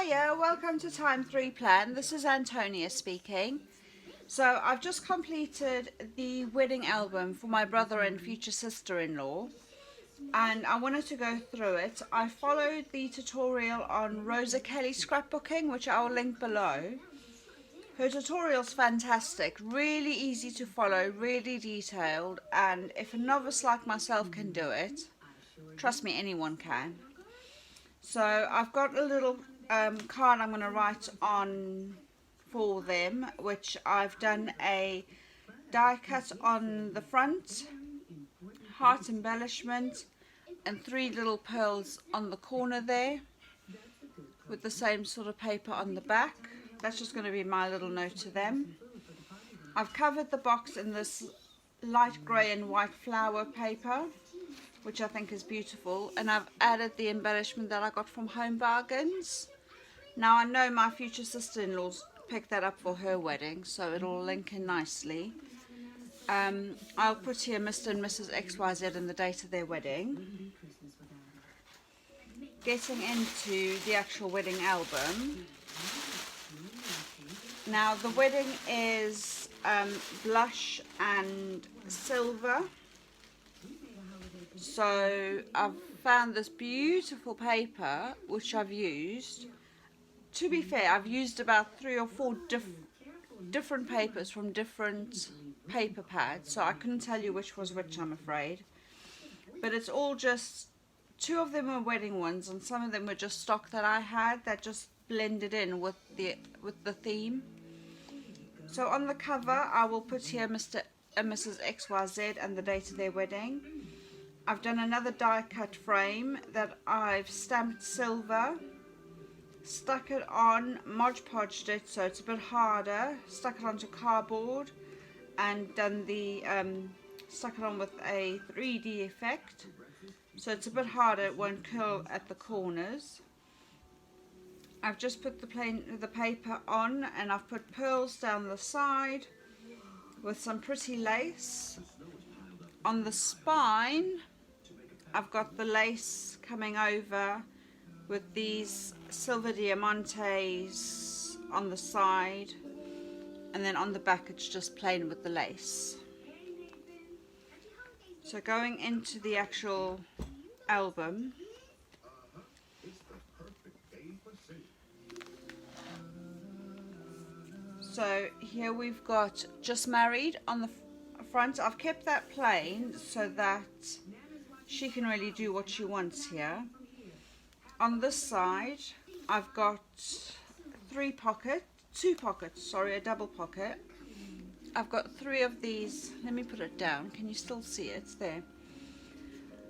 Hiya, welcome to Time 3 Plan. This is Antonia speaking. So I've just completed the wedding album for my brother and future sister-in-law, and I wanted to go through it. I followed the tutorial on Rosa Kelly scrapbooking, which I will link below. Her tutorial's fantastic, really easy to follow, really detailed, and if a novice like myself can do it, trust me, anyone can. So I've got a little card I'm going to write on for them, which I've done a die cut on the front, heart embellishment, and 3 little pearls on the corner there with the same sort of paper on the back. That's just going to be my little note to them. I've covered the box in this light grey and white flower paper, which I think is beautiful, and I've added the embellishment that I got from Home Bargains. Now I know my future sister-in-law's picked that up for her wedding, so it'll link in nicely. I'll put here Mr. and Mrs. XYZ and the date of their wedding. Getting into the actual wedding album. Now the wedding is blush and silver. So I've found this beautiful paper which I've used. To be fair, I've used about 3 or 4 different papers from different paper pads, so I couldn't tell you which was which, I'm afraid. But it's all just, 2 of them were wedding ones and some of them were just stock that I had that just blended in with the theme. So on the cover I will put here Mr. and Mrs. XYZ and the date of their wedding. I've done another die cut frame that I've stamped silver, stuck it on, Mod Podged it so it's a bit harder, stuck it onto cardboard and done the stuck it on with a 3D effect so it's a bit harder, it won't curl at the corners. I've just put the paper on and I've put pearls down the side with some pretty lace. On the spine I've got the lace coming over with these silver diamantes on the side, and then on the back it's just plain with the lace. So going into the actual album, so here we've got just married on the front. I've kept that plain so that she can really do what she wants here. On this side I've got 2 pockets, sorry, a double pocket. I've got 3 of these, let me put it down, can you still see it? It's there.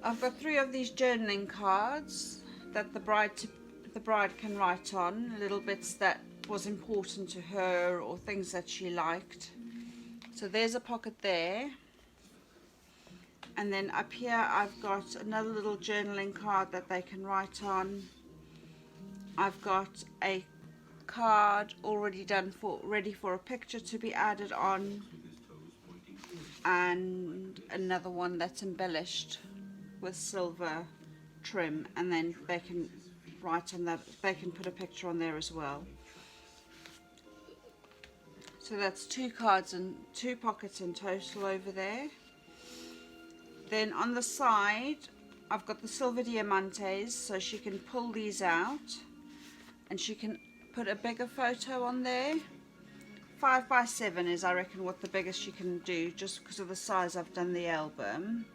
I've got 3 of these journaling cards that the bride can write on, little bits that was important to her or things that she liked. So there's a pocket there. And then up here I've got another little journaling card that they can write on. I've got a card already done ready for a picture to be added on, and another one that's embellished with silver trim, and then they can write on that, they can put a picture on there as well. So that's 2 cards and 2 pockets in total over there. Then on the side I've got the silver diamantes, so she can pull these out and she can put a bigger photo on there. 5 by 7 is, I reckon, what the biggest she can do, just because of the size I've done the album.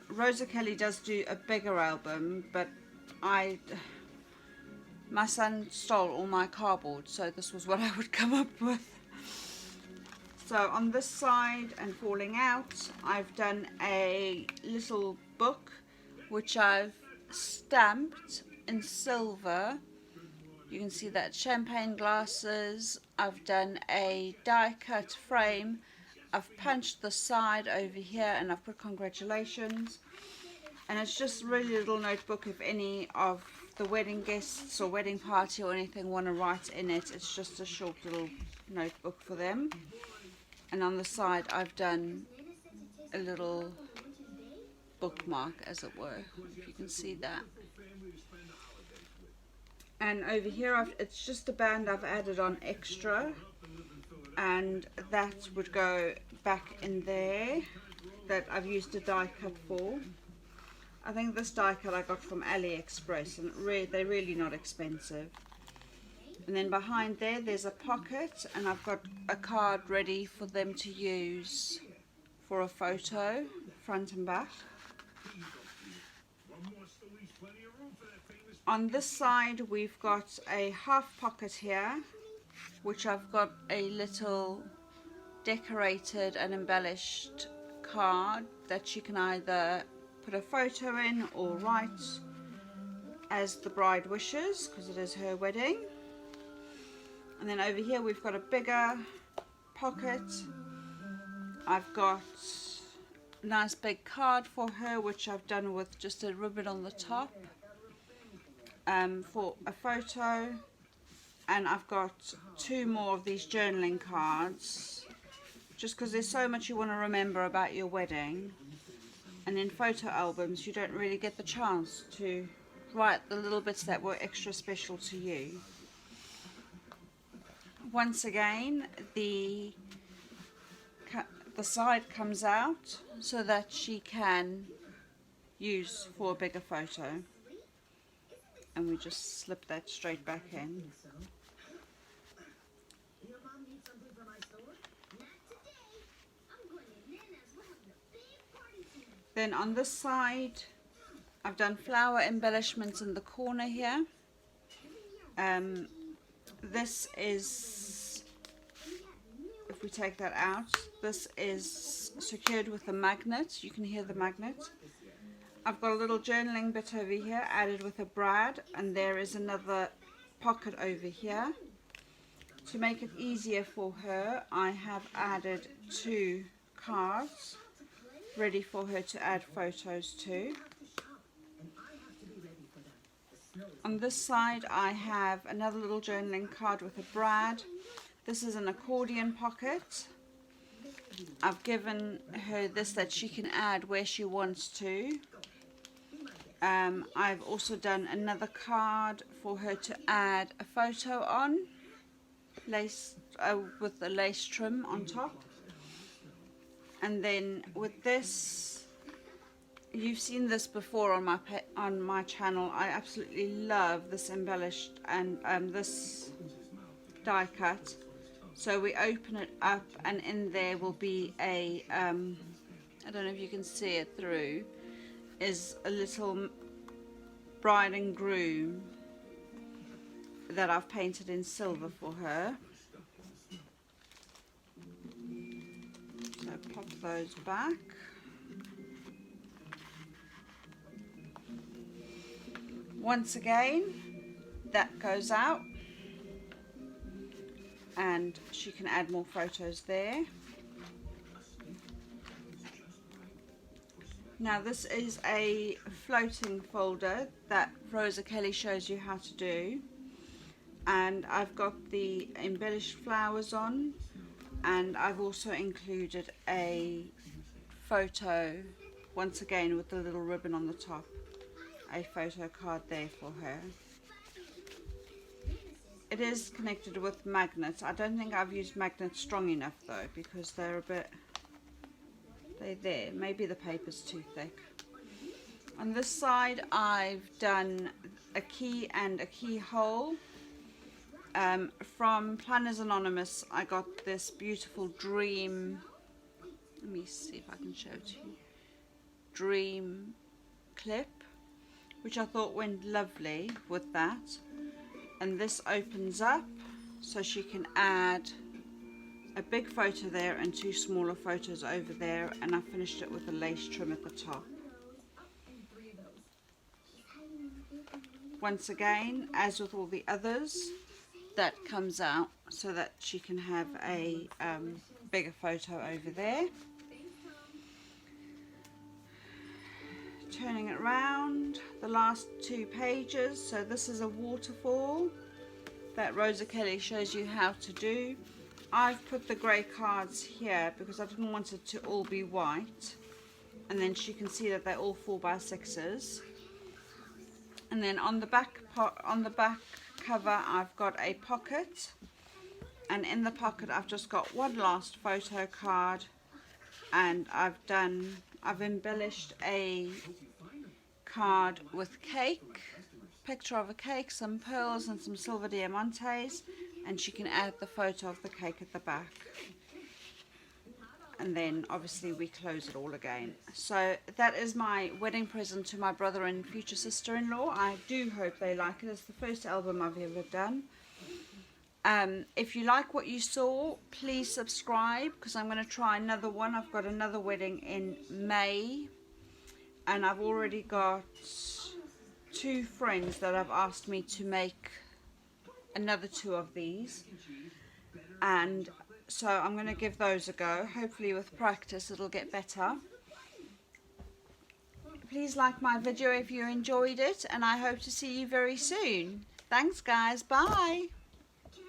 Rosa Kelly does do a bigger album, but my son stole all my cardboard, so this was what I would come up with. So on this side and falling out, I've done a little book which I've stamped in silver. You can see that, champagne glasses. I've done a die cut frame. I've punched the side over here and I've put congratulations. And it's just really a little notebook if any of the wedding guests or wedding party or anything want to write in it. It's just a short little notebook for them. And on the side I've done a little bookmark, as it were, if you can see that. And over here it's just a band I've added on extra, and that would go back in there, that I've used a die cut for. I think this die cut I got from AliExpress, and they're really not expensive. And then behind there there's a pocket, and I've got a card ready for them to use for a photo, front and back. On this side we've got a half pocket here, which I've got a little decorated and embellished card that you can either put a photo in or write as the bride wishes, because it is her wedding. And then over here we've got a bigger pocket. I've got a nice big card for her, which I've done with just a ribbon on the top, for a photo. And I've got 2 more of these journaling cards, just because there's so much you want to remember about your wedding, and in photo albums you don't really get the chance to write the little bits that were extra special to you. Once again, the side comes out so that she can use for a bigger photo, and we just slip that straight back in. Then on this side I've done flower embellishments in the corner here. This is, if we take that out, this is secured with a magnet. You can hear the magnet. I've got a little journaling bit over here added with a brad, and there is another pocket over here. To make it easier for her, I have added 2 cards ready for her to add photos to. On this side I have another little journaling card with a brad. This is an accordion pocket. I've given her this that she can add where she wants to. I've also done another card for her to add a photo on, lace with the lace trim on top. And then with this, you've seen this before on my channel. I absolutely love this embellished and this die cut. So we open it up, and in there will be a I don't know if you can see it through, is a little bride and groom that I've painted in silver for her. So pop those back. Once again, that goes out, and she can add more photos there. Now this is a floating folder that Rosa Kelly shows you how to do, and I've got the embellished flowers on, and I've also included a photo, once again with the little ribbon on the top, a photo card there for her. It is connected with magnets. I don't think I've used magnets strong enough though, because they're a bit, they're there. Maybe the paper's too thick. On this side I've done a key and a keyhole. From Planners Anonymous I got this beautiful dream, let me see if I can show it to you, dream clip, which I thought went lovely with that. And this opens up so she can add a big photo there and 2 smaller photos over there, and I finished it with a lace trim at the top. Once again, as with all the others, that comes out so that she can have a bigger photo over there. Turning it around, the last 2 pages. So this is a waterfall that Rosa Kelly shows you how to do. I've put the grey cards here because I didn't want it to all be white, and then she can see that they're all 4x6s. And then on the back part, on the back cover I've got a pocket, and in the pocket I've just got one last photo card, and I've embellished a card with cake, picture of a cake, some pearls and some silver diamantes, and she can add the photo of the cake at the back. And then obviously we close it all again. So that is my wedding present to my brother and future sister-in-law. I do hope they like it. It's the first album I've ever done. If you like what you saw, please subscribe, because I'm going to try another one. I've got another wedding in May, and I've already got 2 friends that have asked me to make another 2 of these, and so I'm going to give those a go. Hopefully with practice it'll get better. Please like my video if you enjoyed it, and I hope to see you very soon. Thanks guys, bye.